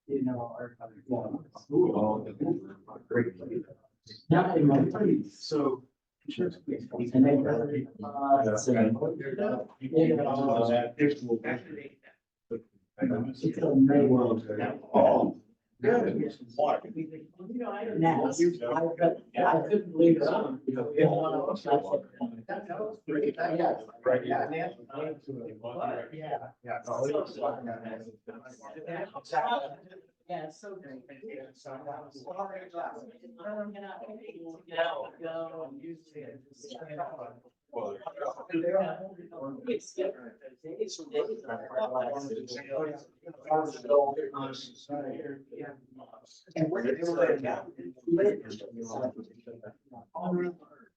You know, our not in my place. So. And then, good. You know, I couldn't believe it. Yeah, it's so great. And we're doing now.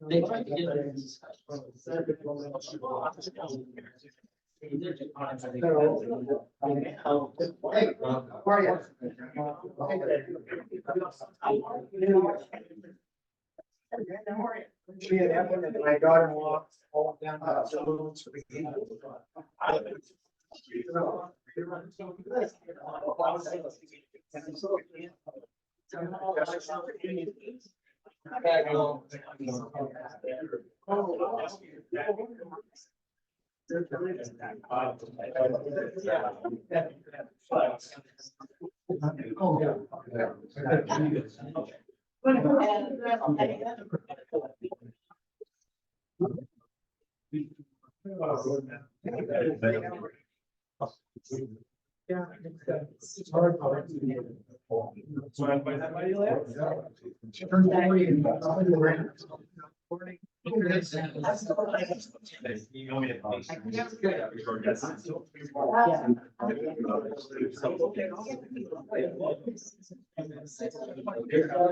They tried to get my daughter-in-law all down yeah,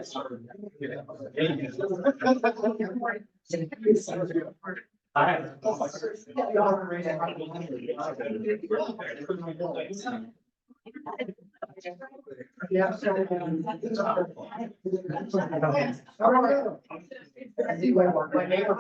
it's hard. Yeah. My neighbor.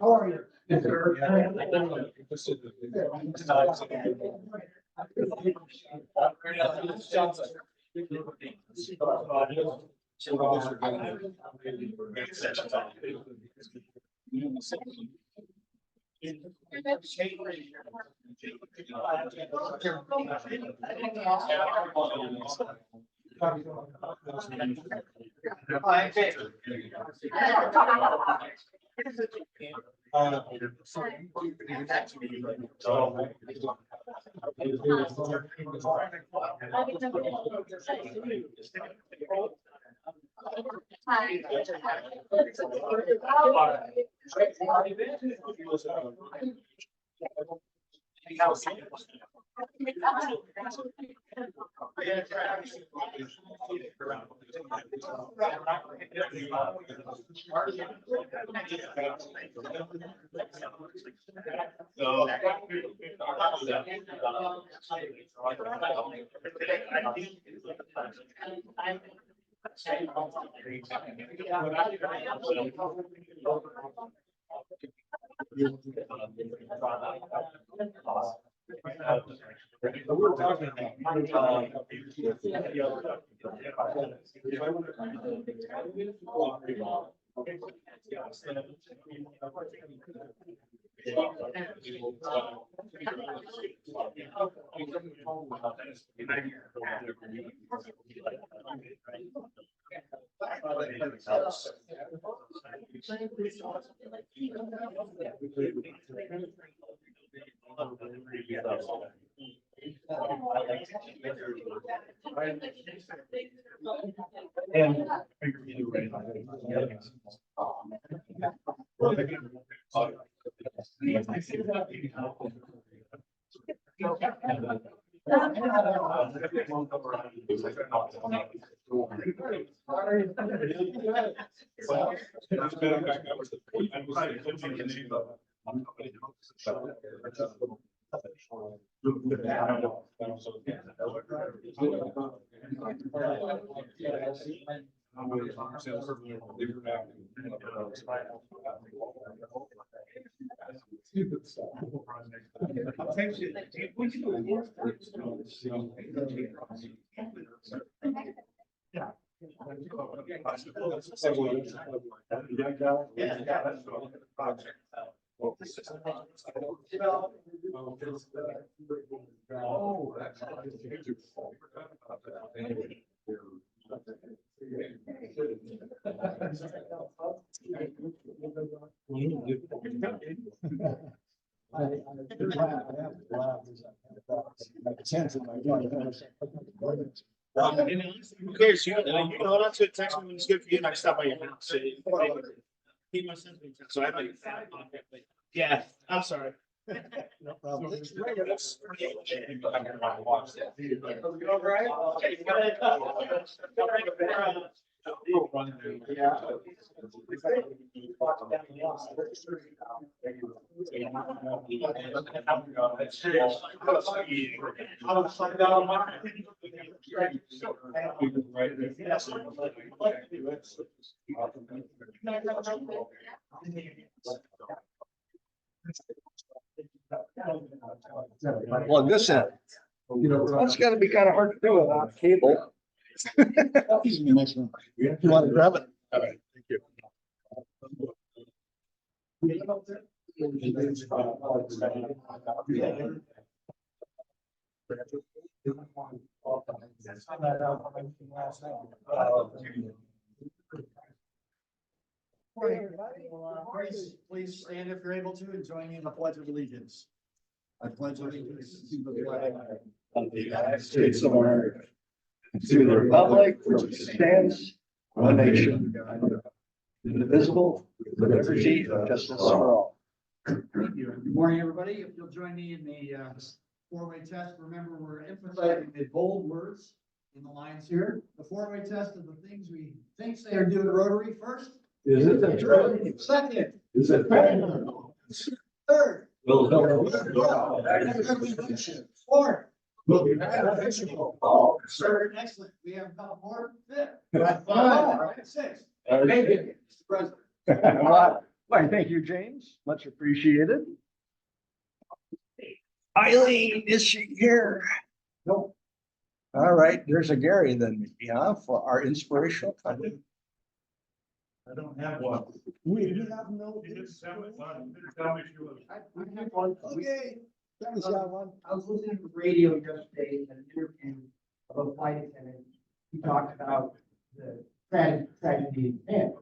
How are you? We're talking about Who cares? You hold on to it, text me when it's good for you, and I stop by your house. So he must send me text, so I know you. Yeah, I'm sorry. No problem. Plug this in. That's gotta be kind of hard to do without cable. Next one. You want to grab it? All right, thank you. Please stand if you're able to and join me in the Pledge of Allegiance. I pledge allegiance to the flag Of the United States of America, to the republic which stands one nation, indivisible, with liberty and justice for all. Good morning, everybody. If you'll join me in the four-way test, remember we're emphasizing the bold words in the lines here. The four-way test of the things we think, say, or do in Rotary. First. Is it the truth? Second. Is it fair? Third. Will Fourth. all. Third. Excellent. We have a couple more. Fifth. Sixth. Mr. President. Why, thank you, James. Much appreciated. Eileen, is she here? Nope. All right, there's a Gary then, yeah, for our inspirational content. I don't have one. We have no. You just tell me if Okay. I was listening to the radio yesterday, an interview of a flight attendant. He talked about the tragedy in Japan.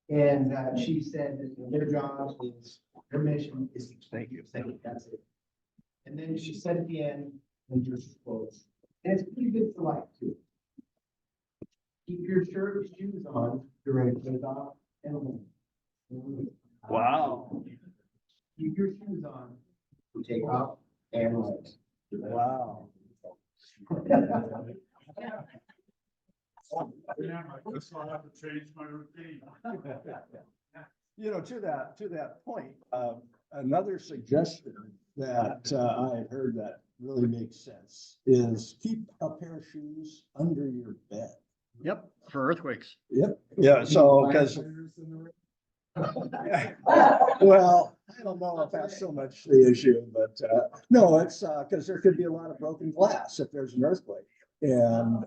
And she said that their job is, their mission is. Thank you. That's it. And then she said at the end, and just quotes, and it's pretty good for life too. Keep your shirt and shoes on during takeoff and landing. Wow. Keep your shoes on for takeoff and landing. Wow. I'll have to change my routine. You know, to that point, another suggestion that I heard that really makes sense is keep a pair of shoes under your bed. Yep, for earthquakes. Yep. Yeah, so, because, well, I don't know if that's so much the issue, but no, it's because there could be a lot of broken glass if there's an earthquake. and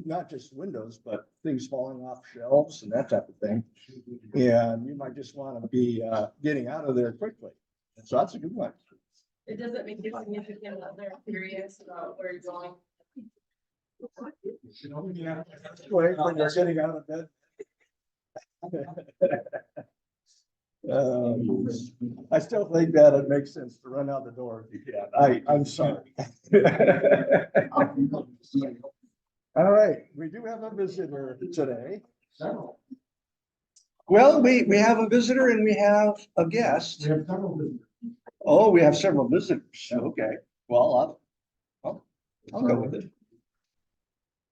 not just windows, but things falling off shelves and that type of thing. And you might just want to be getting out of there quickly. So that's a good one. It doesn't make you significant that they're curious about where you're going. Wait, when you're getting out of bed. I still think that it makes sense to run out the door if you can. I'm sorry. All right, we do have a visitor today. Well, we have a visitor and we have a guest. We have several visitors. Oh, we have several visitors. Okay, well, I'll go with it.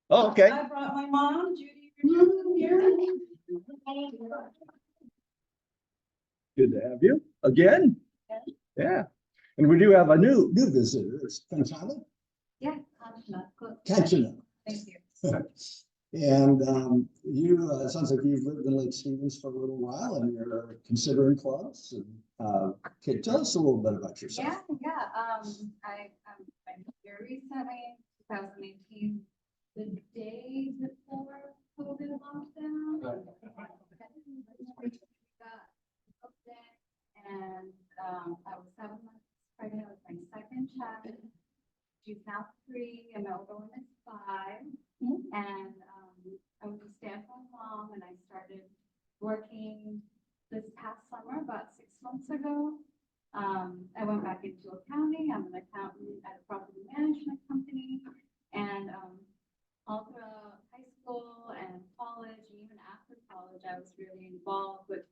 Oh, okay. I brought my mom, Judy, here. Good to have you again. Yeah, and we do have a new visitor. It's Kanchana. Yeah, Kanchana. Good. Kanchana. Thank you. And you, it sounds like you've lived in Lake Stevens for a little while and you're considering clubs. And, okay, tell us a little bit about yourself. Yeah. I'm here recently, 2018, the day before COVID lockdown. And I was 7 months pregnant with my second child. She's now 3 and my older one is 5. And I was a stay-at-home mom and I started working this past summer, about 6 months ago. I went back into accounting. I'm an accountant at a property management company. And all throughout high school and college, and even after college, I was really involved with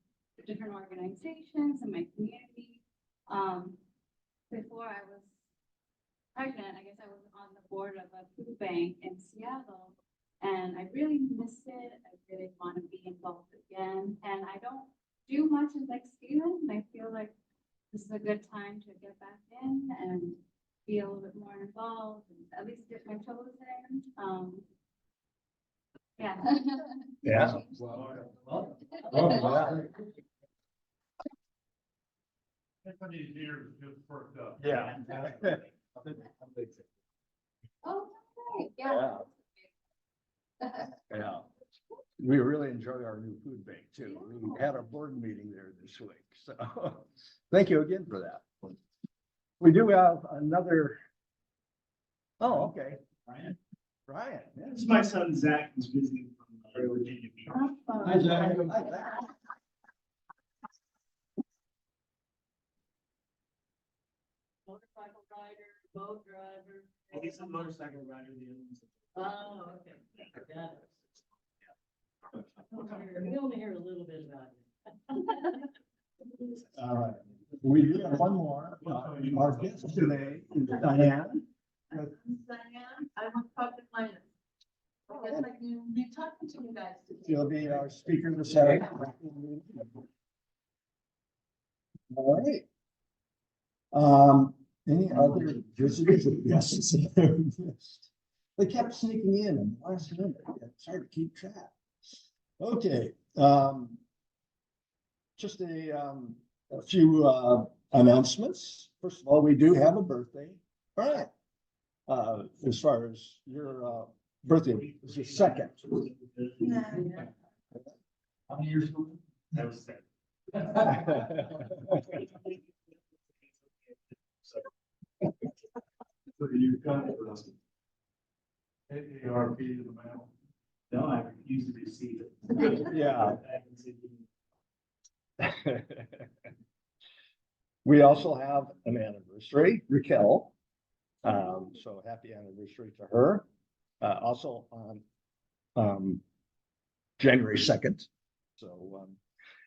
different organizations in my community. Before I was pregnant, I guess I was on the board of a food bank in Seattle, and I really miss it. I really want to be involved again, and I don't do much in Lake Stevens. I feel like this is a good time to get back in and be a little bit more involved, and at least dip my toes in. Yeah. Yeah. Yeah. Oh, great. Yeah. Yeah. We really enjoy our new food bank too. We had a board meeting there this week, so thank you again for that. We do have another. Oh, okay. Brian. Yeah. This is my son Zach, who's visiting from Virginia Beach. Hi, Zach. Motorcycle rider, boat driver. He's a motorcycle rider. The other one's Oh, okay. Got it. We only hear a little bit about it. All right. We do have one more. Our guest today is Diane. Diane, I want to talk to clients. I guess I can be talking to you guys today. She'll be our speaker this afternoon. All right. Any other visitors or guests? They kept sneaking in the last minute. It's hard to keep track. Okay. Just a few announcements. First of all, we do have a birthday. All right. As far as your birthday is your second. How many years ago? That was 7. So you got it for us. AARP in the mail. No, I refuse to receive it. Yeah. We also have an anniversary, Raquel. So happy anniversary to her. Also on January 2nd. So,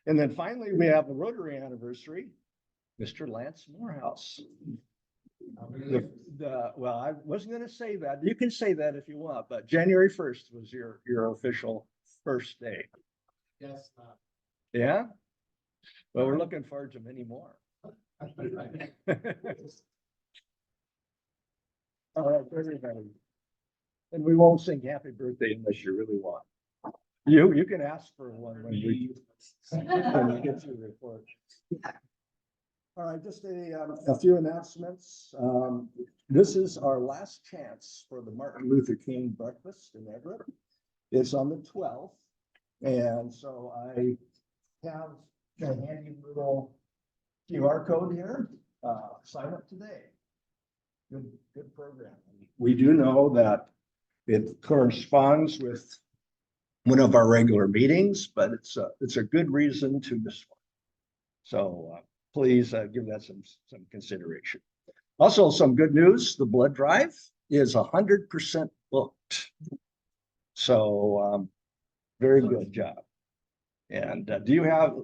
and then finally we have a Rotary anniversary, Mr. Lance Morehouse. Well, I wasn't going to say that. You can say that if you want, but January 1st was your official first day. Yes. Yeah. Well, we're looking forward to many more. All right, everybody. And we won't sing happy birthday unless you really want. You can ask for one when we get to the report. All right, just a few announcements. This is our last chance for the Martin Luther King breakfast in Everett. It's on the 12th. And so I have a handy little QR code here. Sign up today. Good program. We do know that it corresponds with one of our regular meetings, but it's a good reason to miss one. So please give that some consideration. Also, some good news, the blood drive is 100% booked. So very good job. And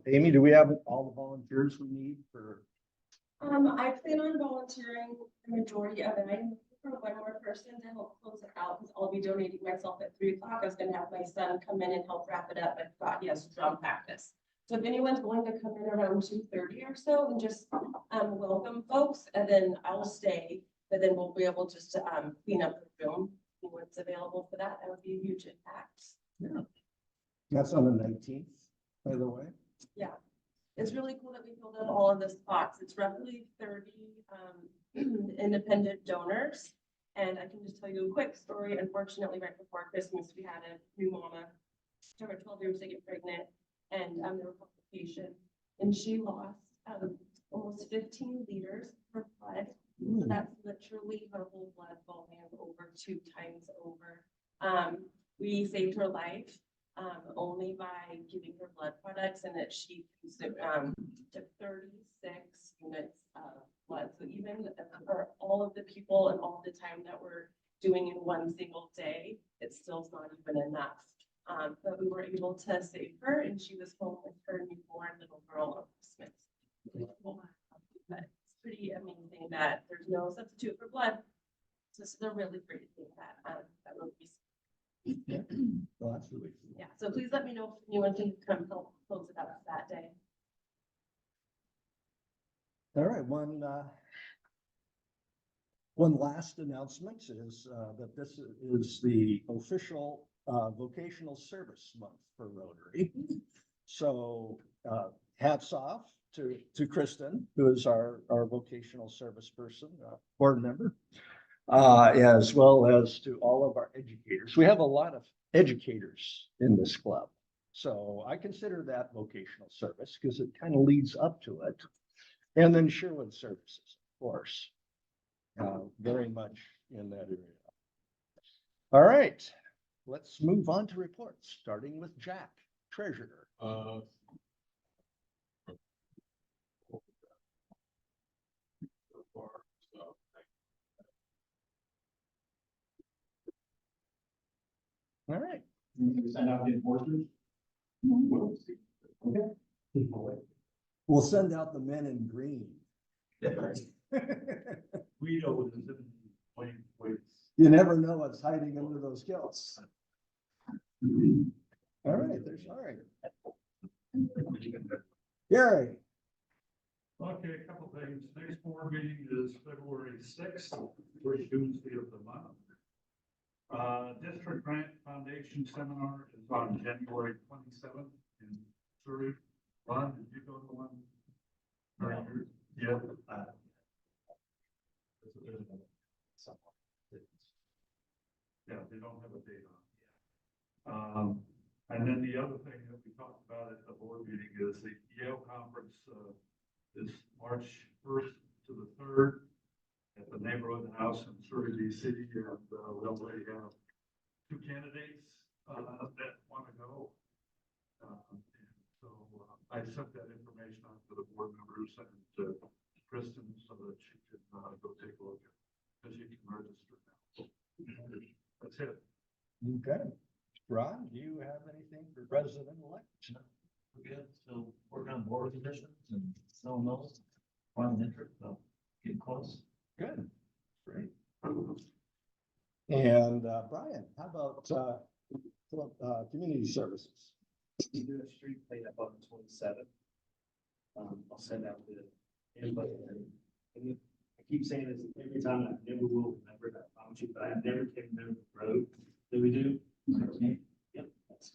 Amy, do we have all the volunteers we need for? I plan on volunteering the majority of it. I'm looking for one more person to help close it out, because I'll be donating myself at 3 o'clock. I was gonna have my son come in and help wrap it up, but thought he has drum practice. So if anyone's willing to come in around 2:30 or so and just welcome folks, and then I'll stay, but then we'll be able just to clean up the room. Anyone's available for that, that would be a huge impact. Yeah. That's on the 19th, by the way. Yeah, it's really cool that we filled up all of the spots. It's roughly 30 independent donors. And I can just tell you a quick story. Unfortunately, right before Christmas, we had a new mama, took her 12 years to get pregnant, and there were complications, and she lost almost 15 liters of blood. So that's literally her whole blood volume over 2 times over. We saved her life only by giving her blood products, and that she took 36 units of blood. So even for all of the people and all the time that we're doing in one single day, it's still not even enough. But we were able to save her, and she was home with her newborn little girl on Christmas. But it's pretty amazing that there's no substitute for blood. So this is a really great thing that will be. Yeah. Well, that's really cool. Yeah, so please let me know if anyone can come help close it up that day. All right, one last announcement is that this is the official vocational service month for Rotary. So hats off to Kristen, who is our vocational service person, board member, as well as to all of our educators. We have a lot of educators in this club. So I consider that vocational service because it kind of leads up to it. And then Sherwood Services, of course, very much in that area. All right, let's move on to reports, starting with Jack, treasurer. All right. Send out the enforcement. We'll send out the men in green. We know what is in plain weights. You never know what's hiding under those kilts. All right, there's all right. Gary. Okay, a couple things. Next board meeting is February 6th, first Tuesday of the month. District Grant Foundation Seminar is on January 27th in Surrey. Ron, did you go to one? Yeah. Yeah, they don't have a date on. And then the other thing that we talked about at the board meeting is the Yale conference is March 1st to the 3rd at the neighborhood house in Surrey, DC, and we already have 2 candidates that want to go. So I sent that information out to the board members and to Kristen so that she can go take a look at it, because you can register now. That's it. Okay. Ron, do you have anything for president-elect? We're good. Still working on board positions and selling those. Finding interest, so getting close. Good. Great. And Brian, how about community services? We do a street cleanup on the 27th. I'll send out the invite. And I keep saying this every time, I never will remember that, I promise you, but I never can remember the road that we do. Yep, that's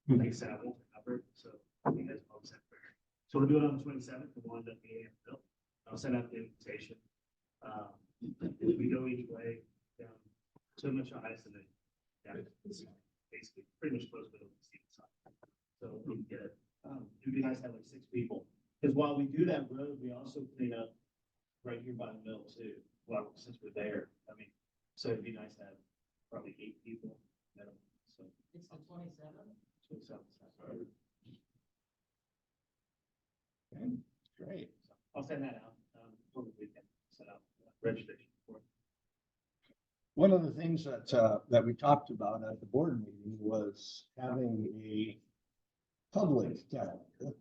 like Savile number. So I think that's always that fair. So we'll do it on the 27th, the one that we have built. I'll send out the invitation. If we go each way, down so much ice and then, yeah, it's basically pretty much close to the side. So we can get, it'd be nice to have like 6 people. Because while we do that road, we also clean up right here by the mill too. Well, since we're there, I mean, so it'd be nice to have probably 8 people. Minimum. So It's the 27th. 27. Okay, great. I'll send that out, over the weekend, set up registration for it. One of the things that we talked about at the board meeting was having a public calendar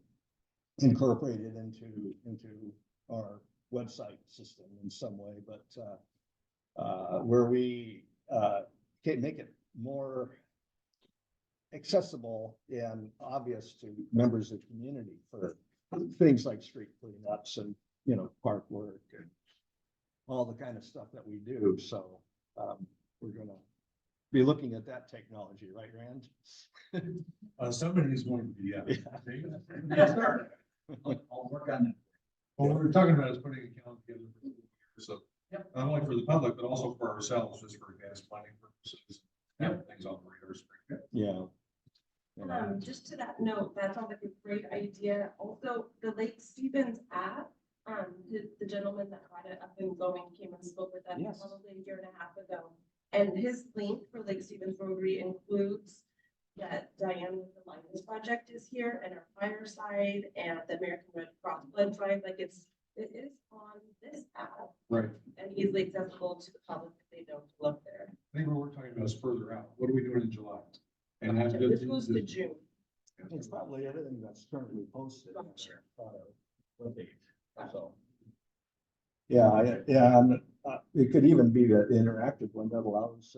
incorporated into our website system in some way, but where we can make it more accessible and obvious to members of the community for things like street cleanups and, you know, park work and all the kind of stuff that we do. So we're gonna be looking at that technology, right, Rand? Somebody's going to be, yeah. Yeah. Yes, sir. I'll work on that. What we're talking about is putting a calendar together for the year, so not only for the public, but also for ourselves, just for advanced planning purposes. Have things on the radar screen. Yeah. Just to that note, that sounds like a great idea. Also, the Lake Stevens app, the gentleman that got it up and going came and spoke with us Yes. probably a year and a half ago. And his link for Lake Stevens Rotary includes that Diane with the Lions Project is here and our fireside and the American Red Cross blood drive. Like it is on this app. Right. And easily accessible to the public if they don't look there. I think what we're talking about is further out. What are we doing in July? And that This goes to June. It's probably everything that's currently posted. on Sure. our webpage. So. Yeah, and it could even be an interactive one that allows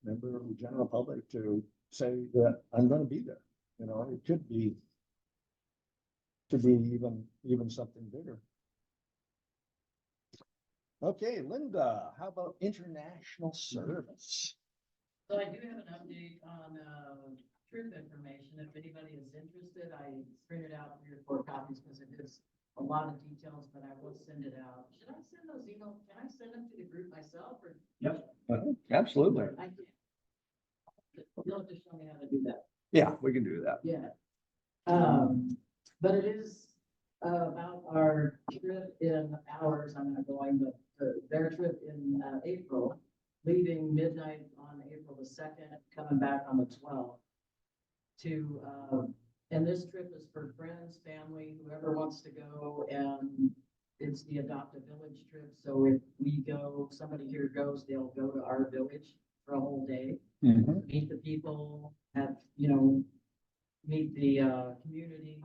member of the general public to say that I'm gonna be there. You know, it could be even something bigger. Okay, Linda, how about international service? So I do have an update on, trip information. If anybody is interested, I printed out 3 or 4 copies because it is a lot of details, but I will send it out. Should I send those emails? Can I send them to the group myself or? Absolutely. I can. You'll have to show me how to do that. Yeah, we can do that. Yeah. But it is about our trip in ours, I'm not going, but their trip in April, leaving midnight on April the 2nd, coming back on the 12th. To, and this trip is for friends, family, whoever wants to go, and it's the Adopt a Village trip. So if we go, somebody here goes, they'll go to our village for a whole day. Mhm. Meet the people, have, you know, meet the community,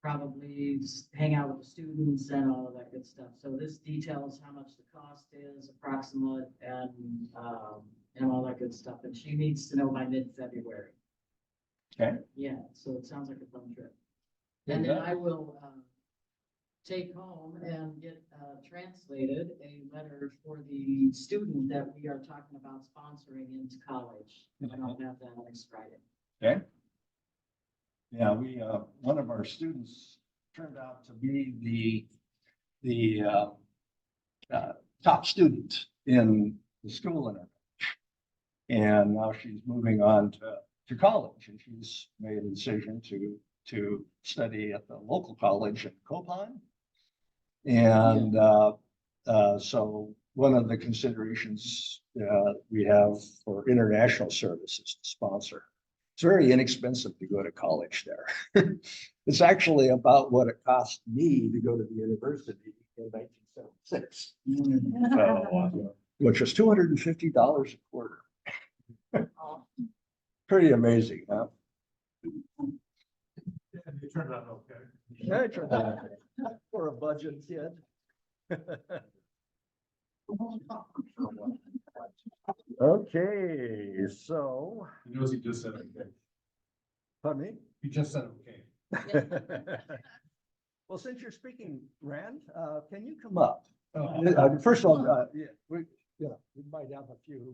probably hang out with the students and all of that good stuff. So this details how much the cost is, approximate, and all that good stuff. And she needs to know by mid-February. Okay. Yeah, so it sounds like a fun trip. And then I will take home and get translated a letter for the student that we are talking about sponsoring into college. And I'll have that next Friday. Okay. Yeah, one of our students turned out to be the top student in the school in our and now she's moving on to college, and she's made a decision to study at the local college in Copan. And so one of the considerations we have for international services to sponsor. It's very inexpensive to go to college there. It's actually about what it cost me to go to the university in 1976. So, which was $250 a quarter. Pretty amazing, huh? Yeah, it turned out okay. Yeah, it turned out for a budget kid. Okay, so, He knows he just said okay. pardon me? He just said okay. Well, since you're speaking, Rand, can you come up? Oh. First of all, we might have a few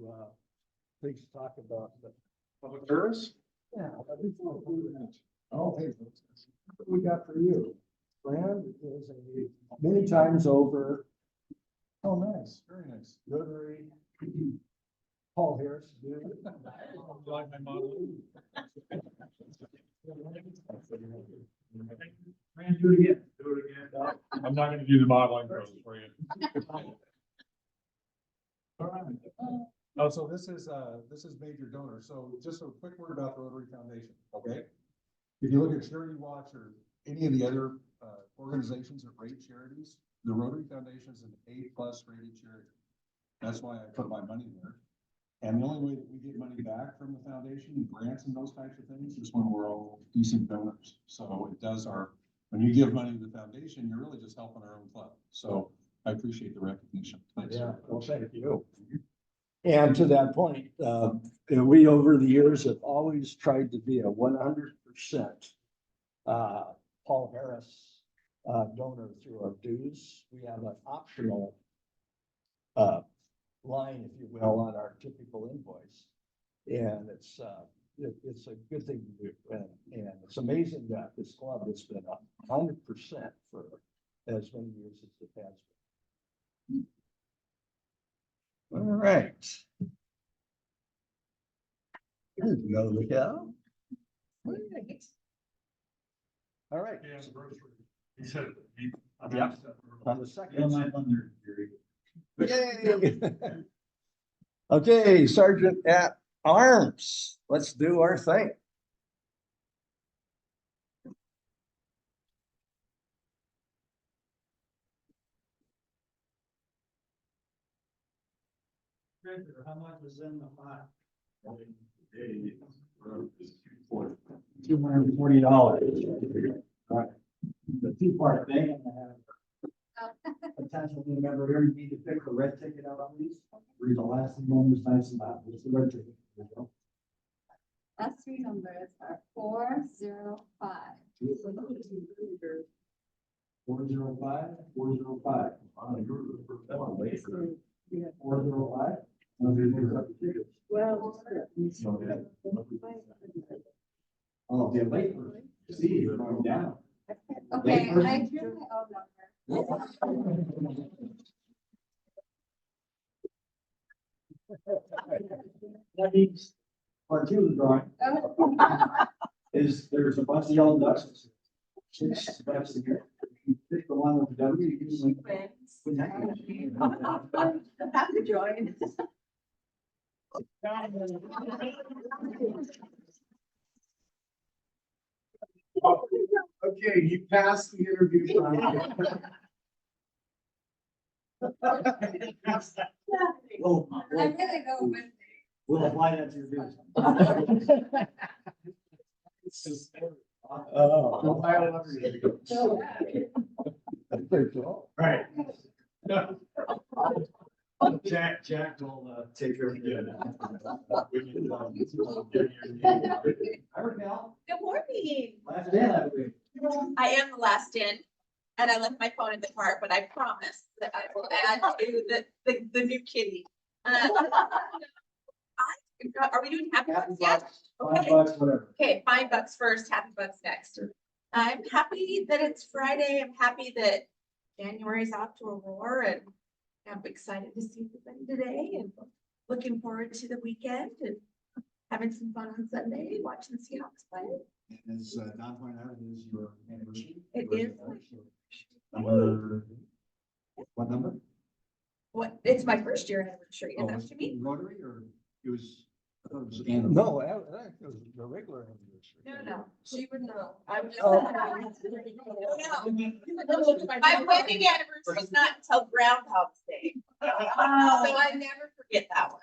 things to talk about, but Public service? yeah. But before we do that, oh, hey, what we got for you? Rand is many times over Oh, nice, very nice. Rotary. Paul Harris. Like my model. Man, do it again. Do it again. I'm not gonna do the modeling pros for you. All right. Oh, so this is major donor. So just a quick word about the Rotary Foundation, okay? If you look at Charity Watch or any of the other organizations that rate charities, the Rotary Foundation is an A+ rated charity. That's why I put my money there. And the only way that we get money back from the foundation, grants and those types of things, is when we're all decent donors. So it does when you give money to the foundation, you're really just helping our own club. So I appreciate the recognition. Thanks. Yeah, well, thank you. And to that point, we over the years have always tried to be a 100% Paul Harris donor through our dues. We have an optional line, if you will, on our typical invoice. And it's a good thing to do. And it's amazing that this club has been 100% for as many years as it has been. All right. Here we go, Miguel. All right. Yeah, grocery. He said. Yeah. On the Feel second. my thunder, Jerry. Yay. Okay, Sergeant at Arms, let's do our thing. How much was in the pot? $240. All right. The two-part thing, I'm gonna have potential new member here, you need to pick the red ticket out, please. Read the last one was nice and loud. What's the red ticket? There you go. Last three numbers are 405. 405, 405. 405. Well. Oh, they're late. See, you're going down. Okay, I drew my own number. That means part two of the drawing is there's a bunch of yellow ducks. Six ducks in here. You pick the one with the W, you can win. Happy to join. Okay, you passed the interview. Oh, I'm gonna go with. we'll apply that to your business. Oh. Right. Jack will take care of you. Hi, Raquel. Good morning. Last day that week. I am the last in, and I left my phone in the car, but I promise that I will add to the new kitty. Are we doing happy bucks yet? Okay. $5, whatever. Okay, $5 first, happy bucks next. I'm happy that it's Friday. I'm happy that January's off to a roar, and I'm excited to see everybody today and looking forward to the weekend and having some fun on Sunday, watching the Seahawks play. And as Don pointed out, it is your anniversary. It is. Number, what number? What, it's my first year anniversary, is that what you mean? Rotary or it was? I thought it was No, that was the regular anniversary. No, she would know. I'm just. Oh. My wedding anniversary is not until Groundhog's Day. So I never forget that one.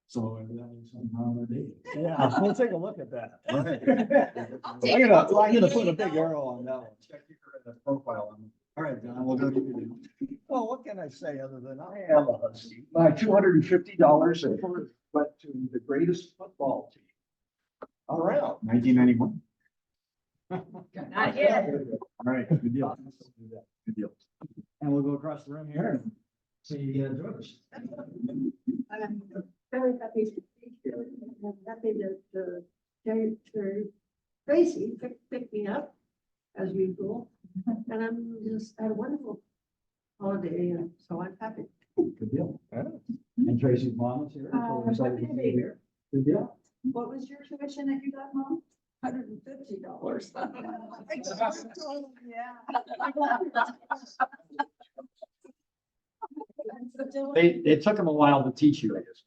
So that was something wrong with it. Yeah, we'll take a look at that. I'll I'm take it. gonna put a big arrow on that one. Check your profile on. All right, Don, we'll go to you. Well, what can I say other than I am a Husky? My $250 went to the greatest football team around. 1991. Not yet. All right, good deal. Good deal. And we'll go across the room here and see George. I'm very happy to be here. I'm happy that Jerry Tracy picked me up as usual. And I'm just had a wonderful holiday, and so I'm happy. Good deal. And Tracy's mom is here. so we're excited Happy to see be you. here. Good deal. What was your tuition that you got, Mom? $150. They took him a while to teach you, I guess.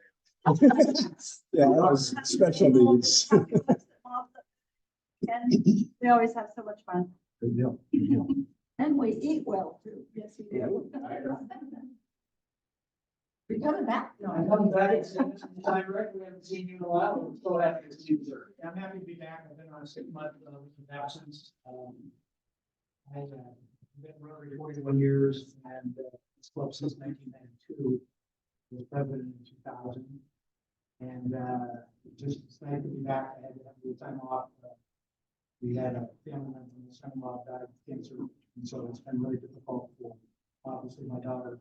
Yeah, that was special needs. And we always have so much fun. Good deal. Good deal. And we eat well too. Yes, we do. You're coming back? No, I'm coming back, it's time, Rick, we haven't seen you in a while, we're so happy to see you, sir. I'm happy to be back. I've been on a 6-month absence. I've been Rotary 41 years and it's club since 1992. Was president in 2000. And just it's nice to be back. I had to have a little time off. We had a family member from the son-in-law died of cancer. And so it's been really difficult for, obviously, my daughter,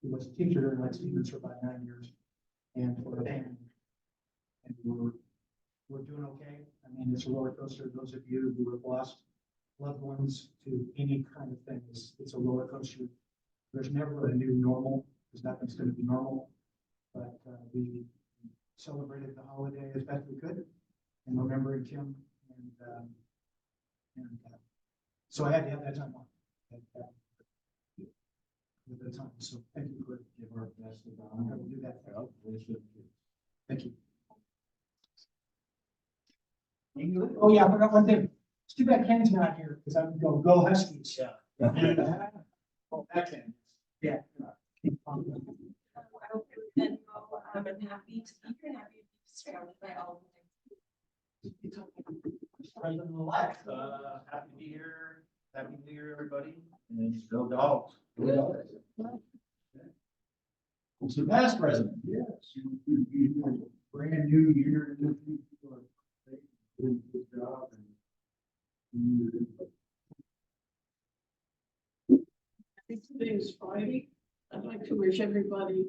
who was a teacher during Lake Stevens for about 9 years. And for the family. And we're doing okay. I mean, it's a roller coaster. Those of you who have lost loved ones to any kind of thing, it's a roller coaster. There's never a new normal, because nothing's going to be normal. But we celebrated the holiday as best we could, and remembering Kim, and so I had to have that time off. With the time, so thank you for give our best. I'm going to do that. Thank you. Oh yeah, I forgot one thing. It's too bad Ken's not here because I would go Huskies. Yeah. Oh, that Ken. Yeah. I'm happy to be here, happy to be surrounded by all of President-elect, happy to be here. Happy New Year, everybody. And go dogs. Who's the past president? Yes. Brand new year, new people are doing a good job. Today is Friday. I'd like to wish everybody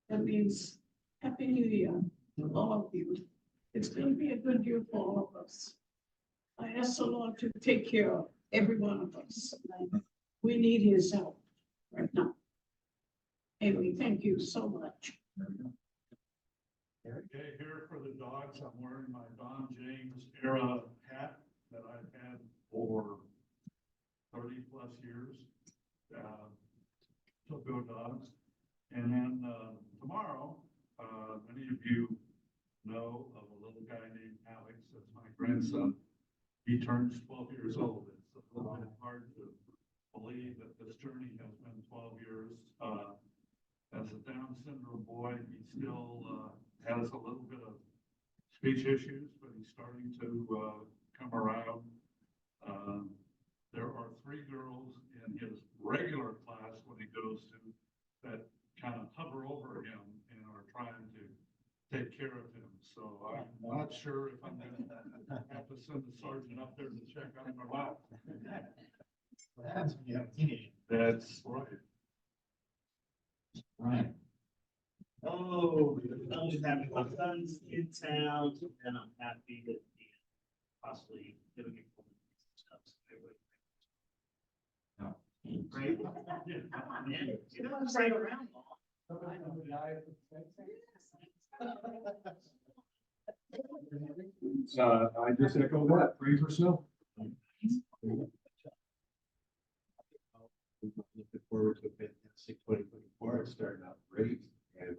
that means Happy New Year to all of you. It's going to be a good year for all of us. I ask the Lord to take care of every one of us. We need his help right now. And we thank you so much. Okay, here for the dogs, I'm wearing my Don James era hat that I've had for 30+ years. So go dogs. And then tomorrow, many of you know of a little guy named Alex, that's my grandson. He turns 12 years old. It's a little bit hard to believe that this journey has been 12 years. As a Down syndrome boy, he still has a little bit of speech issues, but he's starting to come around. There are 3 girls in his regular class when he goes to that kind of hover over him and are trying to take care of him. So I'm not sure if I'm going to have to send the sergeant up there to check on him or not. That's when you have a teenager. That's right. Right. Oh, I'm just happy my son's in town, and I'm happy that he possibly giving me stuff. Great. You don't stay around I just echo that. Praise yourself. Looking forward to a fantastic 2024. It's starting out great. And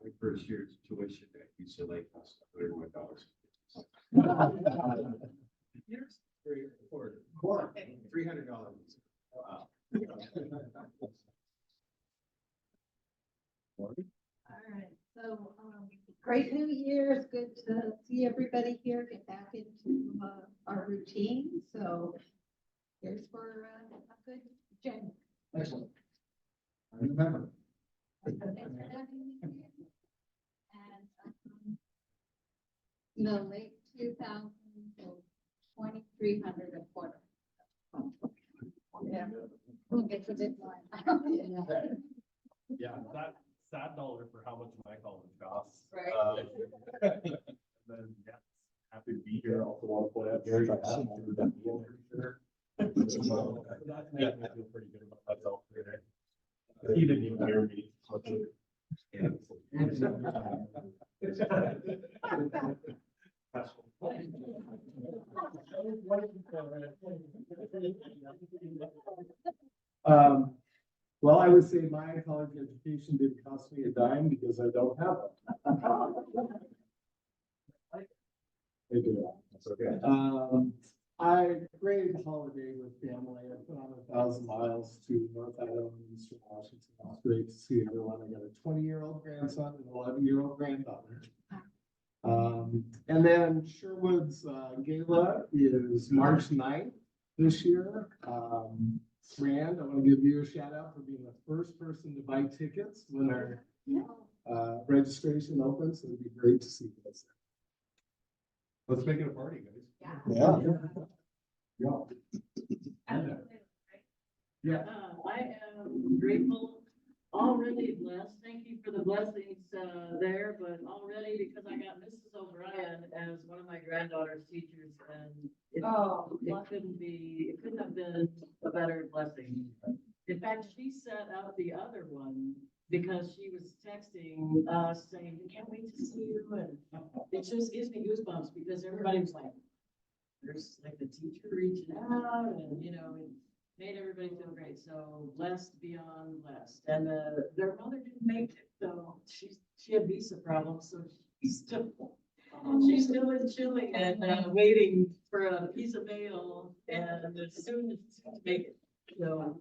my first year's tuition at UCLA cost $101. Years? $300. Wow. All right, so, great new year. It's good to see everybody here, get back into, our routine. So here's for, a good January. Excellent. I remember. And, the late 2000, so 2,300 a quarter. Yeah, we'll get to this line. Yeah, that dollar for how much my college costs. Right. And then, yeah, happy to be here. Also want to play out here. Yeah, I feel pretty good about myself today. He didn't even hear me. Well, I would say my college education didn't cost me a dime because I don't have one. That's okay. I great holiday with family. I put on 1,000 miles to North Idaho and Eastern Washington. It was great to see everyone. I got a 20-year-old grandson and an 11-year-old granddaughter. And then Sherwood's gala is March 9th this year. Rand, I want to give you a shout out for being the first person to buy tickets when our registration opens. It'd be great to see you guys. Let's make it a party, guys. Yeah. Yeah, I am grateful, already blessed. Thank you for the blessings there, but already because I got Mrs. O'Brien as one of my granddaughter's teachers, and it couldn't have been a better blessing. In fact, she set up the other one because she was texting us saying, "We can't wait to see you," and it just gives me goosebumps because everybody was like, there's like the teacher reaching out, and it made everybody feel great. So blessed beyond blessed. And their mother didn't make it, so she had visa problems, so she's still in Chile and waiting for a piece of mail, and as soon as to make it. So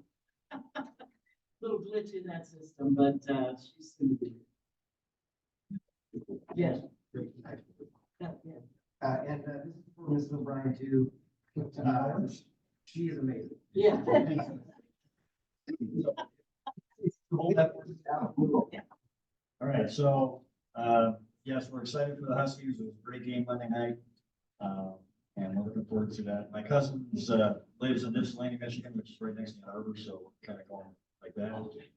little glitch in that system, but she's soon to be here. Yes. Yeah. And this is for Mrs. O'Brien too. She is amazing. Yeah. Hold that one down. All right, so, yes, we're excited for the Huskies. It was a great game Monday night. And we're looking forward to that. My cousin lives in Ypsilanti, Michigan, which is right next to Ann Arbor, so we're kind of going like that.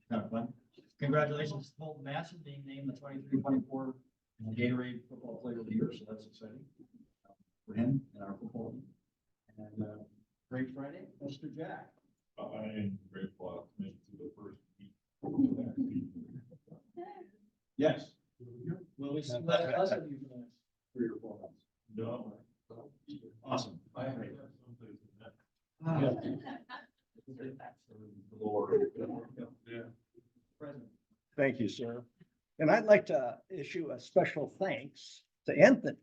Kind of fun. Congratulations to Bolton Matson being named the 23-24 Gatorade Football Player of the Year, so that's exciting for him and our football team. And great Friday, Mr. Jack. I am grateful to make it to the first week. Yes. Will we see that us or do you finish 3 or 4 months? No. Awesome. I have someplace in that. Lord. Yeah. President. Thank you, sir. And I'd like to issue a special thanks to Anthony.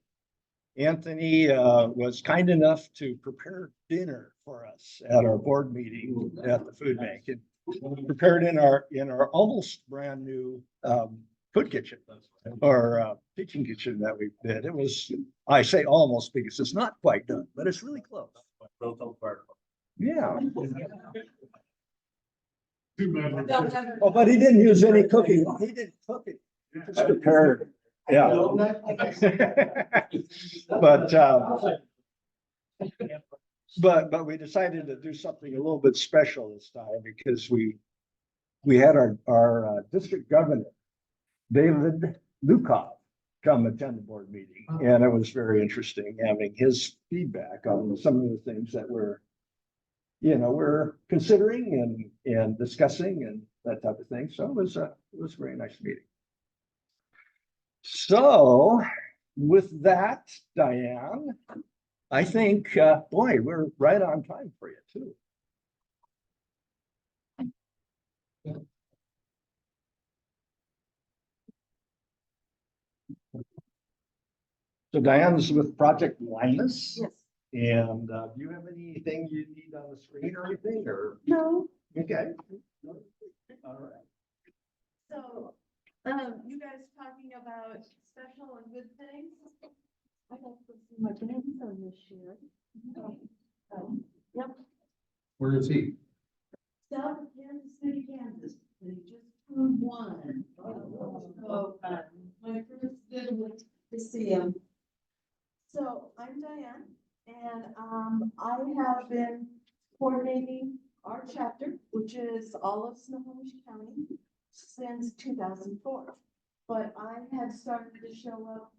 Anthony was kind enough to prepare dinner for us at our board meeting at the food bank. And prepared in our almost brand new food kitchen or teaching kitchen that we did. It was, I say almost because it's not quite done, but it's really close. Yeah. Oh, but he didn't use any cooking. He didn't cook it. He just prepared. Yeah. But we decided to do something a little bit special this time because we had our district governor, David Lukov, come attend the board meeting. And it was very interesting having his feedback on some of the things that we're considering and discussing and that type of thing. So it was a very nice meeting. So with that, Diane, I think, boy, we're right on time for you too. So Diane's with Project Linus. Yes. And do you have anything you need on the screen or anything, or? No. Okay. All right. So, you guys talking about special and good things? I got to see my grandson this year. Yep, Where is he? south of Kansas City, Kansas, and he just turned 1. So, my first visit to see him. So I'm Diane, and I have been coordinating our chapter, which is all of Snohomish County, since 2004. But I had started to show up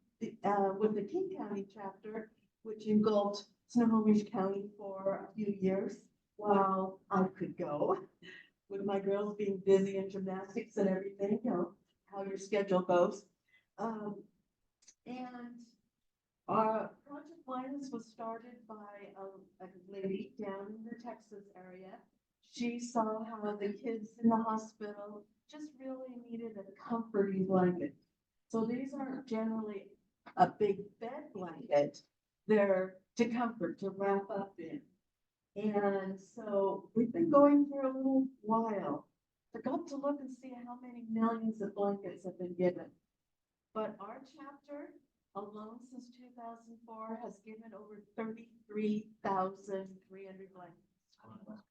with the King County chapter, which engulfed Snohomish County for a few years. while I could go. With my girls being busy in gymnastics and everything, you know, how your schedule goes. And our Project Linus was started by a lady down in the Texas area. She saw how the kids in the hospital just really needed a comforting blanket. So these aren't generally a big bed blanket. They're to comfort, to wrap up in. And so we've been going for a little while. Forgot to look and see how many millions of blankets have been given. But our chapter alone since 2004 has given over 33,300 blankets.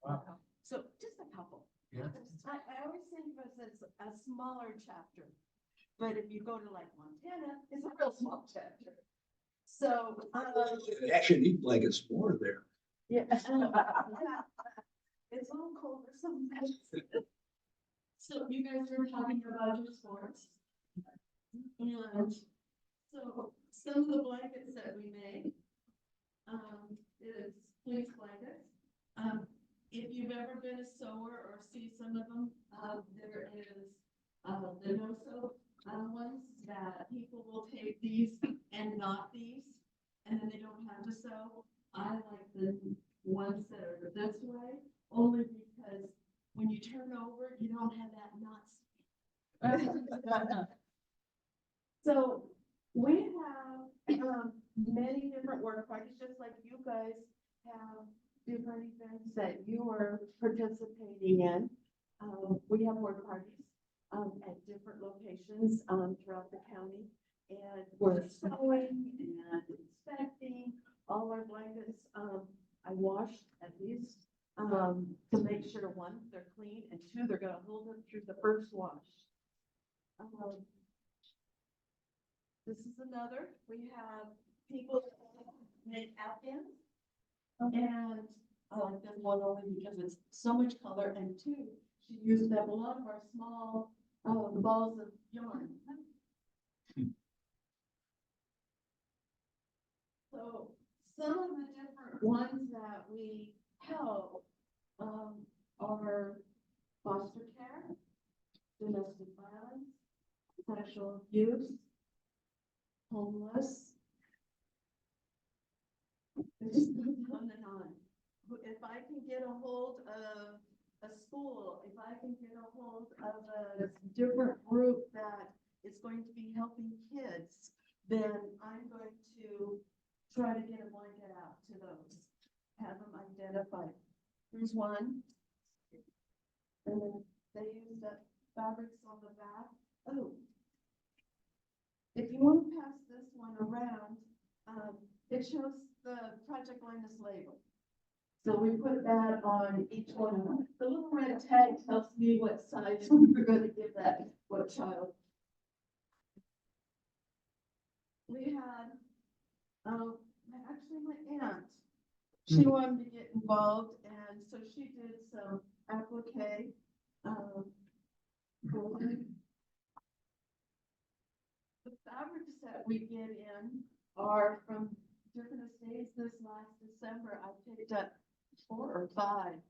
Wow. So just a couple. Yeah. I always think of us as a smaller chapter, but if you go to like Montana, it's a real small chapter. So. They actually need blankets more there. Yeah. It's all colder sometimes. So you guys were talking about your sports. And so some of the blankets that we make, is fleece blankets. If you've ever been a sewer or see some of them, there is, the no-sew, ones that people will take these and not these, and then they don't have to sew. I like the ones that are this way, only because when you turn over, you don't have that knot. So we have many different work parties, just like you guys have different events that you are participating in. We have work parties at different locations throughout the county, and we're sewing and inspecting all our blankets. I wash at least to make sure, one, they're clean, and two, they're gonna hold them through the first wash. This is another, we have people make Afghans. And I like this one only because it's so much color, and two, she used up a lot of our small balls of yarn. So some of the different ones that we help are foster care, domestic violence, sexual abuse, homeless. It just goes on and on. If I can get a hold of a school, if I can get a hold of a different group that is going to be helping kids, then I'm going to try to get a blanket out to those, have them identified. Here's one. And then they use the fabrics on the back. Oh. If you want to pass this one around, it shows the Project Linus label. So we put that on each one of them. The little red tag tells me what size we're going to give that, what child. We had, actually my aunt, she wanted to get involved, and so she did some applique, the fabrics that we get in are from different estates. This last December, I picked up 4 or 5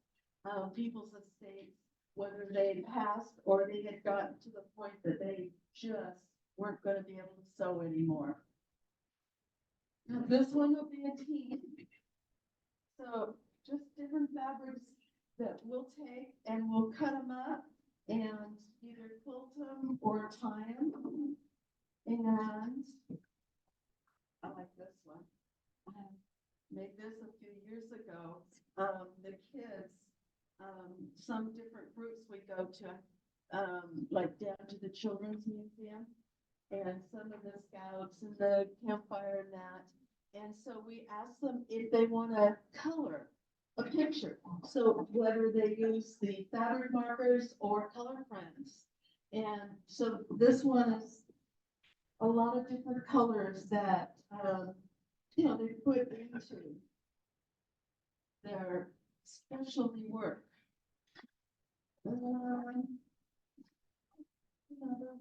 people's estates, whether they had passed or they had gotten to the point that they just weren't going to be able to sew anymore. Now, this one will be a teen. So just different fabrics that we'll take and we'll cut them up and either quilt them or tie them. And I like this one. I made this a few years ago. The kids, some different groups we go to, like down to the Children's Museum, and some of the scouts and the campfire and that. And so we ask them if they want to color a picture. So whether they use the fabric markers or color crayons. And so this one is a lot of different colors that, they put into their specialty work. Another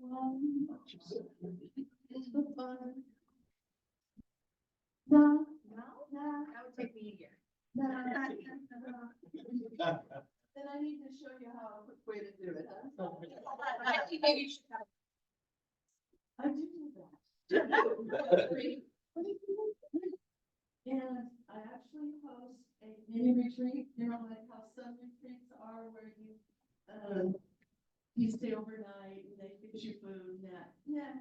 one. Is the fun. No, That would take me a year. Then I need to show you how a quick way to do it, huh? Maybe you should have. I do that. And I actually host a mini retreat, you know, like how some retreats are where you stay overnight and they fix you food, yeah.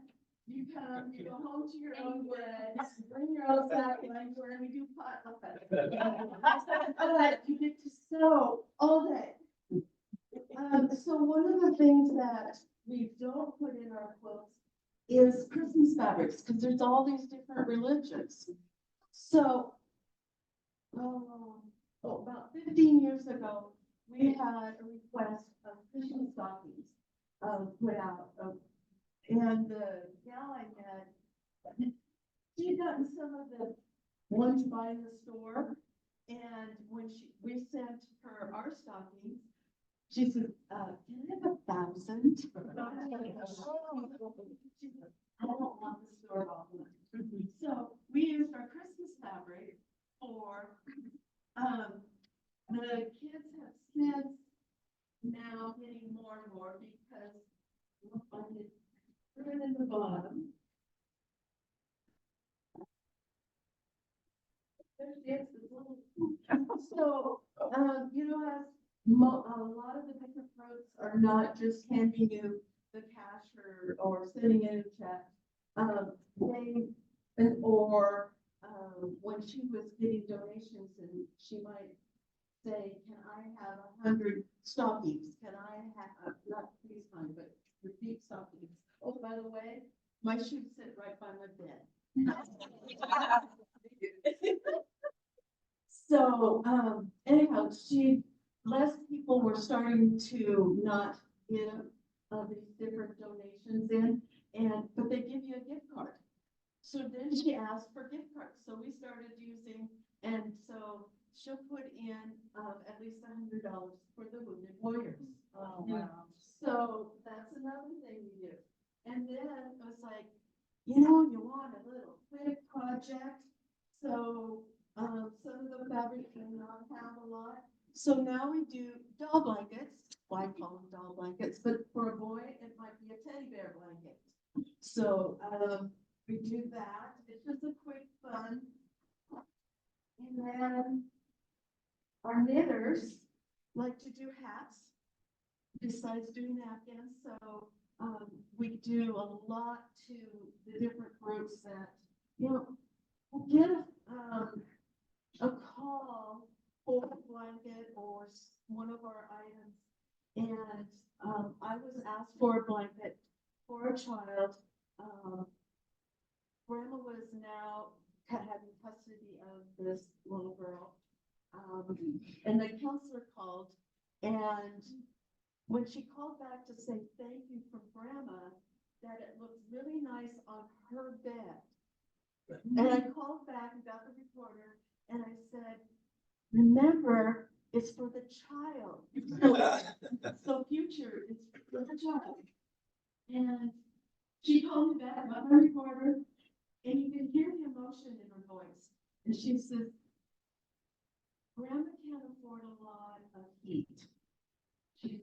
You come, you go home to your own bed, bring your own sack and we do potluck. But you get to sew all day. So one of the things that we don't put in our quilts is Christmas fabrics, because there's all these different religions. So, about 15 years ago, we had a request of Christmas stockings put out. And the gal I met, she had gotten some of the ones you buy in the store. And when we sent her our stockings, she said, can I have 1,000? She said, I don't want the store bought one. So we used our Christmas fabric for, the kids have since now getting more and more because we'll find it right in the bottom. So, you know, as a lot of the different fruits are not just handing you the cash or sending in a check. When she was getting donations and she might say, can I have 100 stockings? Can I have, not these kind, but repeat stockings? Oh, by the way, my shoes sit right by my bed. So, anyhow, less people were starting to not give these different donations in, but they give you a gift card. So then she asked for gift cards. So we started using, and so she'll put in at least $100 for the Wounded Warriors. Oh, wow. So that's another thing we do. And then it was like, you know, you want a little quick project. So some of the fabric may not have a lot. So now we do doll blankets. Well, I call them doll blankets, but for a boy, it might be a teddy bear blanket. So we do that. It's just a quick fun. And then our knitters like to do hats besides doing napkins. So we do a lot to the different groups that, you know, get a call for a blanket or one of our items. And I was asked for a blanket for a child. Grandma was now having custody of this little girl. And the counselor called, and when she called back to say thank you from Grandma, that it looked really nice on her bed. And I called back and got the reporter, and I said, remember, it's for the child. So future, it's for the child. And she called me back about the reporter, and you can hear the emotion in her voice. And she says, Grandma can't afford a lot of heat. She's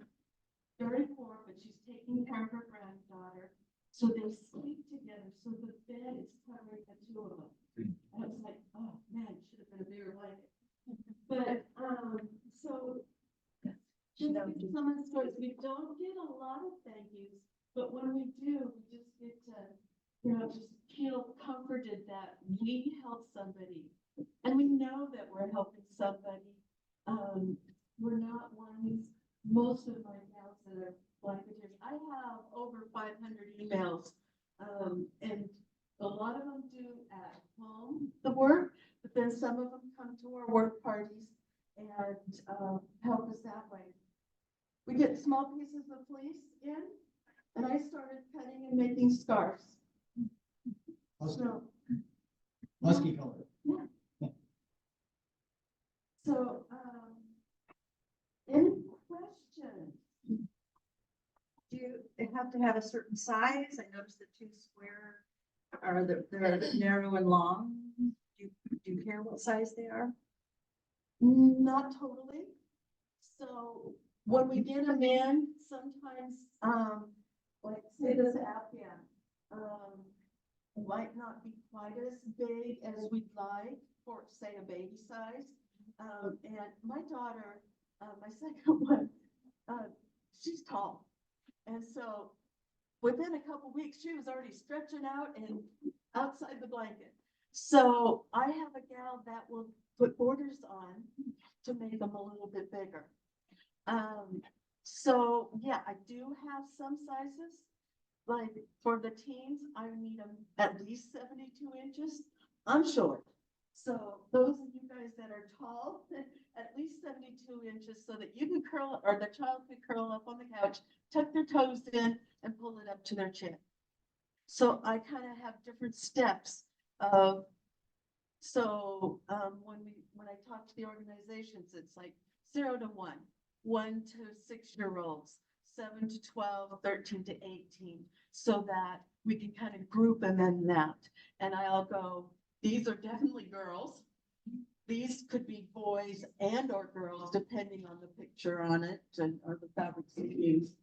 34, but she's taking care of her granddaughter. So they sleep together. So the bed is covering the two of them. And I was like, oh man, should have been a bigger blanket. But so just get some of the stories. We don't get a lot of thank yous, but when we do, we just get to, you know, just feel comforted that we help somebody. And we know that we're helping somebody. We're not ones, most of my gals that are blanketeers. I have over 500 emails, and a lot of them do at home, the work, but then some of them come to our work parties and help us that way. We get small pieces of fleece in, and I started cutting and making scarves. So, Musky color. yeah. So, any questions? Do you have to have a certain size? I noticed the two square are they're narrow and long. Do you care what size they are? Not totally. So when we get them in, sometimes, like say this Afghan, might not be quite as big as we'd like for, say, a baby size. And my daughter, my second one, she's tall. And so within a couple weeks, she was already stretching out and outside the blanket. So I have a gal that will put borders on to make them a little bit bigger. So yeah, I do have some sizes. Like for the teens, I need them at least 72 inches. I'm short. So those of you guys that are tall, at least 72 inches so that you can curl, or the child can curl up on the couch, tuck their toes in and pull it up to their chin. So I kind of have different steps of, so when I talk to the organizations, it's like 0 to 1, 1 to 6-year-olds, 7 to 12, 13 to 18, so that we can kind of group them in that. And I'll go, these are definitely girls. These could be boys and or girls, depending on the picture on it and or the fabrics they use.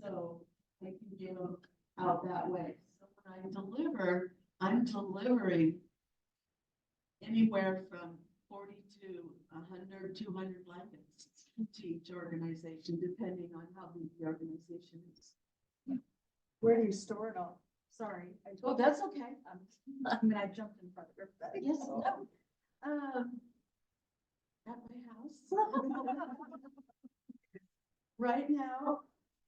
So I can get them out that way. So when I deliver, I'm delivering anywhere from 40 to 100, 200 blankets to each organization, depending on how big the organization is. Where do you store it all? Sorry. Oh, that's okay. I mean, I jumped in front of everybody. Yes, no. At my house. Right now,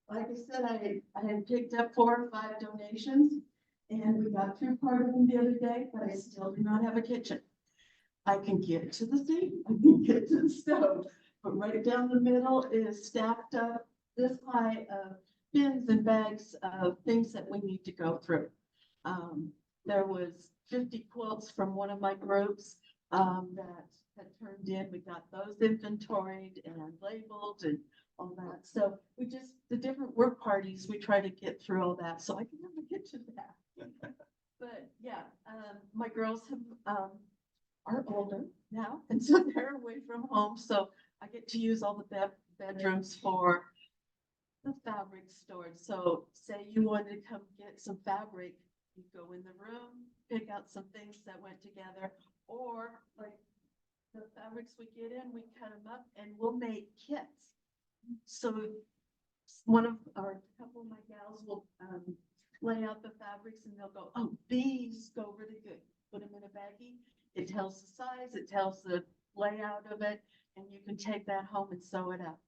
like I said, I had picked up 4 or 5 donations and we got through part of them the other day, but I still do not have a kitchen. I can get to the sink, I can get to the stove, but right down the middle is stacked up this high of bins and bags of things that we need to go through. There was 50 quilts from one of my groups that had turned in. We got those inventoried and labeled and all that. So we just, the different work parties, we try to get through all that so I can have a kitchen back. But yeah, my girls have, are older now, and so they're away from home. So I get to use all the bedrooms for the fabric stored. So say you wanted to come get some fabric, you go in the room, pick out some things that went together, or like the fabrics we get in, we cut them up and we'll make kits. So one of our, a couple of my gals will lay out the fabrics and they'll go, oh, these go really good. Put them in a baggie. It tells the size, it tells the layout of it, and you can take that home and sew it up.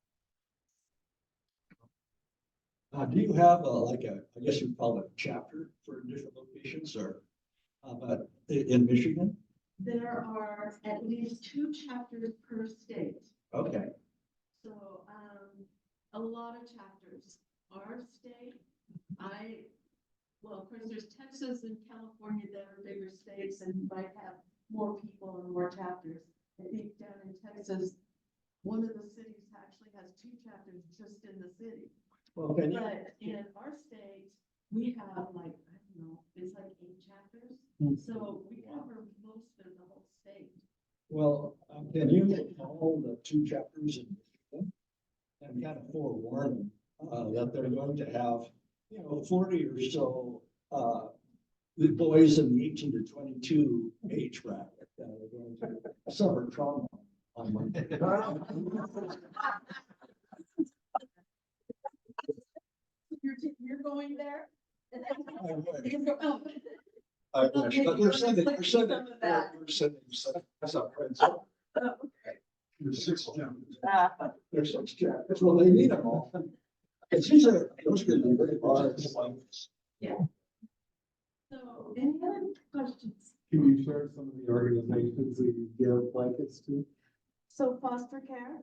Do you have like a, I guess you'd call it a chapter for different locations or but in Michigan? There are at least 2 chapters per state. Okay. So, a lot of chapters. Our state, well, of course, there's Texas and California that are bigger states and might have more people and more chapters. I think down in Texas, one of the cities actually has 2 chapters just in the city. Well, can you? But in our state, we have like, I don't know, it's like 8 chapters. So we cover most of the whole state. Well, can you call the 2 chapters in Michigan and kind of forewarn them that they're going to have, 40 or so the boys in the 18 to 22 age bracket that are going to suffer trauma on Monday. You're going there? I wish, but we're sending some friends. There's 6 chapters. There's 6 chapters. Well, they need them all. It's these are, those are going to be very large. Yeah. So, any other questions? Can you share some of the organizations that you give blankets to? So foster care,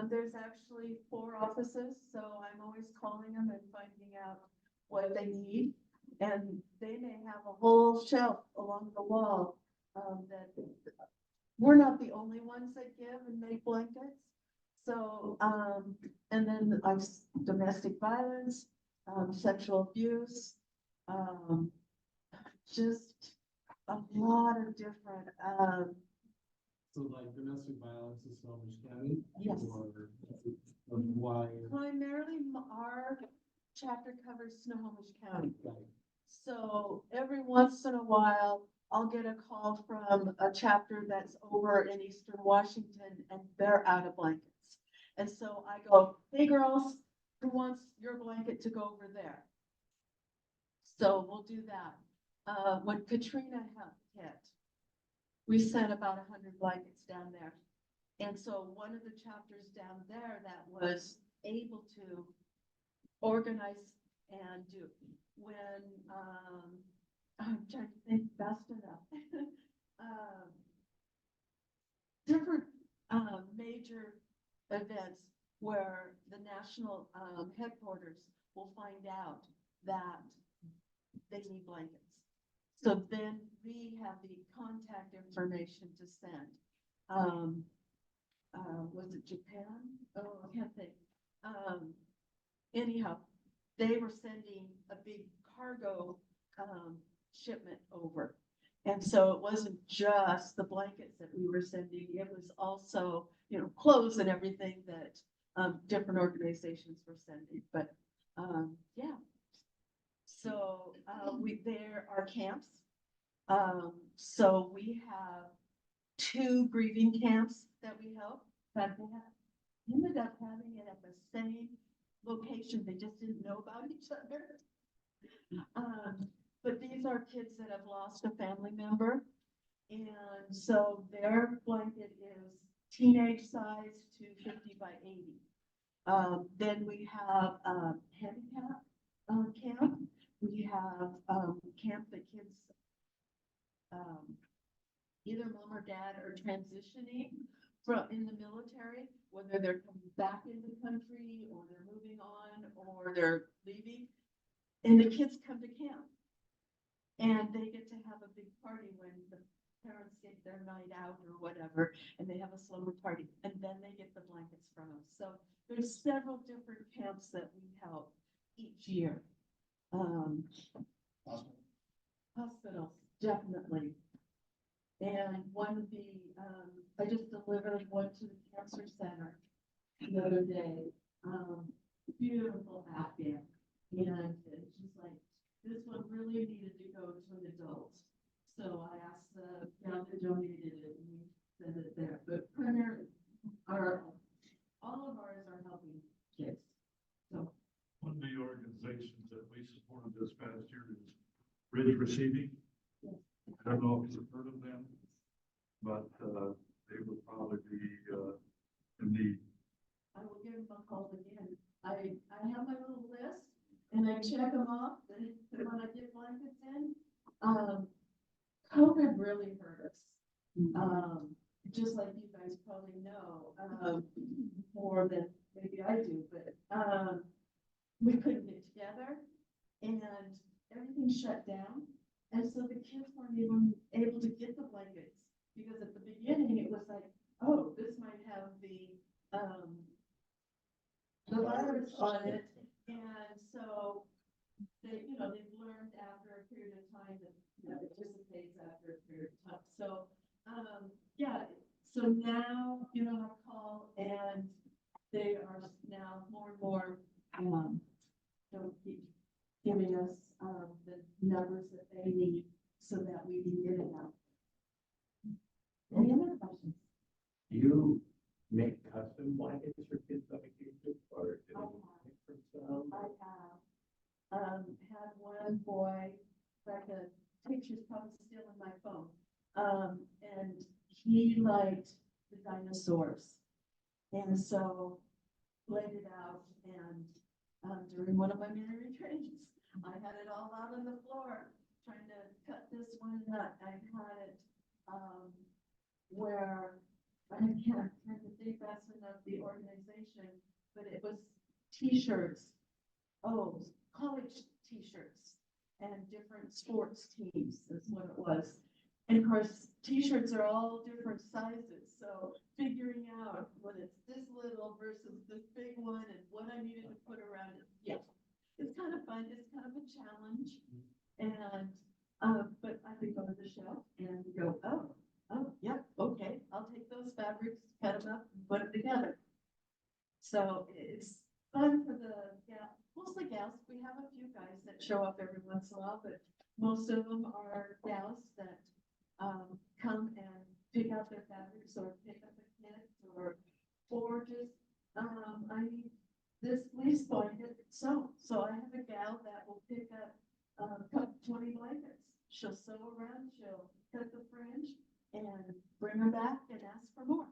there's actually 4 offices, so I'm always calling them and finding out what they need. And they may have a whole shelf along the wall that we're not the only ones that give and make blankets. So, and then domestic violence, sexual abuse, just a lot of different, So like domestic violence in Snohomish County? Yes. Or why? Primarily, our chapter covers Snohomish County. So every once in a while, I'll get a call from a chapter that's over in Eastern Washington and they're out of blankets. And so I go, hey girls, who wants your blanket to go over there? So we'll do that. When Katrina hit, we sent about 100 blankets down there. And so one of the chapters down there that was able to organize and do when, I'm trying to think fast enough. Different, major events where the national, headquarters will find out that they need blankets. So then we have the contact information to send. Was it Japan? Oh, I can't think. Anyhow, they were sending a big cargo, shipment over. And so it wasn't just the blankets that we were sending, it was also, you know, clothes and everything that, different organizations were sending, but, yeah. So, there are camps. So we have 2 grieving camps that we help, that we ended up having it at the same location, they just didn't know about each other. But these are kids that have lost a family member. And so their blanket is teenage size to 50 by 80. Then we have handicap camp. We have camp that kids, either mom or dad are transitioning from in the military, whether they're coming back in the country or they're moving on or they're leaving. And the kids come to camp. And they get to have a big party when the parents get their night out or whatever, and they have a slumber party, and then they get the blankets from us. So there's several different camps that we help each year. Hospitals, definitely. And one of the, I just delivered one to the cancer center the other day. Beautiful Afghan, and it's just like, this one really needed to go to an adult. So I asked the gal that donated it and we sent it there. But primarily, all of ours are helping kids. So One of the organizations that we supported this past year is Ridge Receiving. Yes. I don't know if you've heard of them, but they would probably be in need. I will give them a call again. I have my little list and I check them off, and when I get blankets in, COVID really hurt us. Just like you guys probably know, more than maybe I do, but, we couldn't get together and everything shut down. And so the kids weren't even able to get the blankets because at the beginning it was like, oh, this might have the virus on it. And so they, you know, they've learned after a period of time that, you know, it dissipates after a period of time. So, yeah, so now, you know, I call and they are now more and more, they'll keep giving us, the numbers that they need so that we can get it out. Any other questions? Do you make custom blankets for kids on vacation or? do they make themselves? I have, had one boy, like the picture's probably still in my phone. And he liked the dinosaurs. And so laid it out and, during one of my military trainings, I had it all out on the floor, trying to cut this one and that. I had it, where I can't try to think fast enough the organization, but it was t-shirts, college t-shirts and different sports teams is what it was. And of course, t-shirts are all different sizes. So figuring out when it's this little versus this big one and what I needed to put around it. Yeah, it's kind of fun. It's kind of a challenge. And, but I could go to the shelf and go, oh, yeah, okay, I'll take So it's fun for the mostly gals. We have a few guys that show up every once in a while, but most of them are gals that come and pick out their fabrics or pick up the kids or just I need this fleece blanket sewn. So I have a gal that will pick up 20 blankets. She'll sew around, she'll cut the fringe and bring them back and ask for more.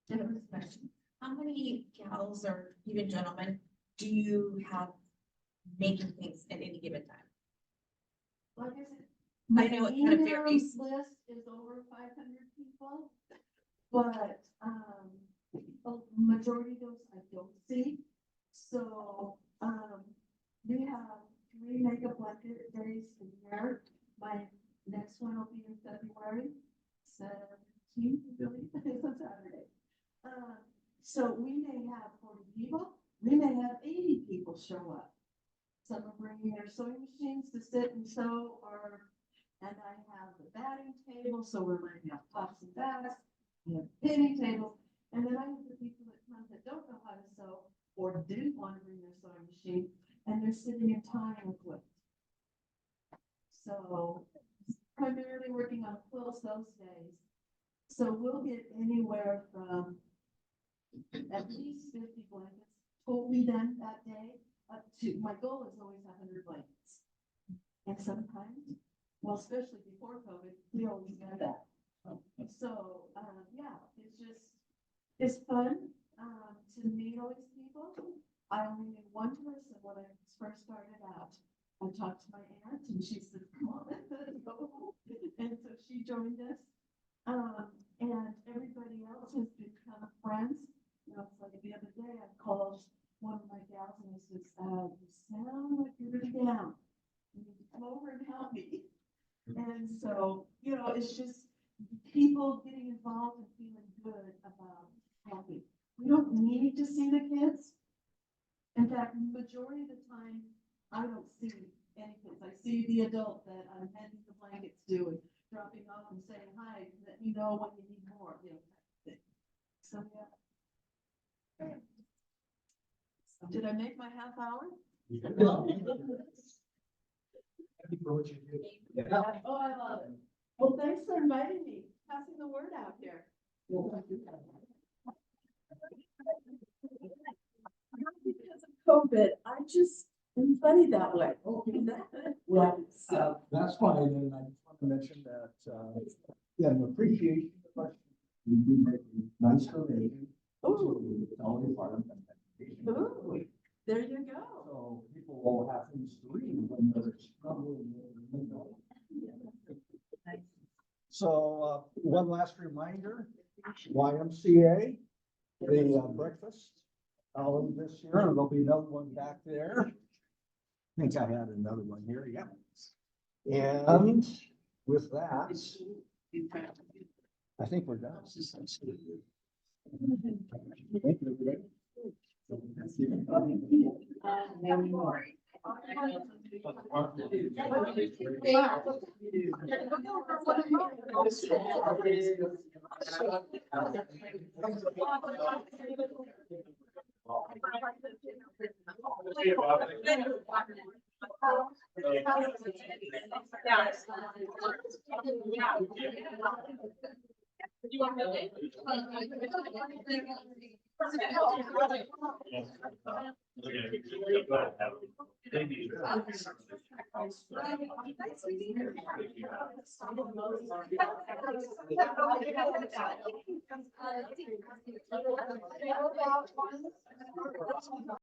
Jennifer's question. How many gals or even gentlemen do you have making things at any given time? Like I said, I know it kind of email varies. list is over 500 people, but a majority of those I don't see. So we have 3 makeup blanket days a year. My next one will be in February 17th, I believe, it's a Saturday. So we may have 40 people, we may have 80 people show up. Some are bringing their sewing machines to sit and sew, and I have the batting table, so we're laying out pots and bats, we have pinning tables, and then I have the people that come that don't know how to sew or didn't want to bring their sewing machine, and they're sitting and tying a quilt. So primarily working on quilts those days. So we'll get anywhere from at least 50 blankets totally done that day, up to, my goal is always 100 blankets. And sometimes, well, especially before COVID, we always did that. So, yeah, it's fun, to meet all these people. I only knew one person when I first started out. I talked to my aunt and she said, come on, let's go. And so she joined us. And everybody else has become friends. You know, it's like the other day I called one of my gals and I said, you sound like you're really down. You need to come over and help me. And so, you know, it's just people getting involved and feeling good about helping. We don't need to see the kids. In fact, majority of the time, I don't see any kids. I see the adult that I'm handing the blankets to and dropping off and saying, hi, let me know when you need more, you know, type of thing. So, yeah. Did I make my half hour? Oh, I love it. Well, thanks for inviting me, passing the word out here. Not because of COVID, I just am funny that way. Well, that's fine, and I just want to mention that, yeah, an appreciation question. We do make a nice donation to the Elder Farm. Ooh, there you go. So people will have things to read when they're struggling. So, one last reminder, YMCA, the breakfast, this year, and there'll be another one back there. I think I had another one here, yeah. And with that, I think we're done. Thank you, everybody. You want to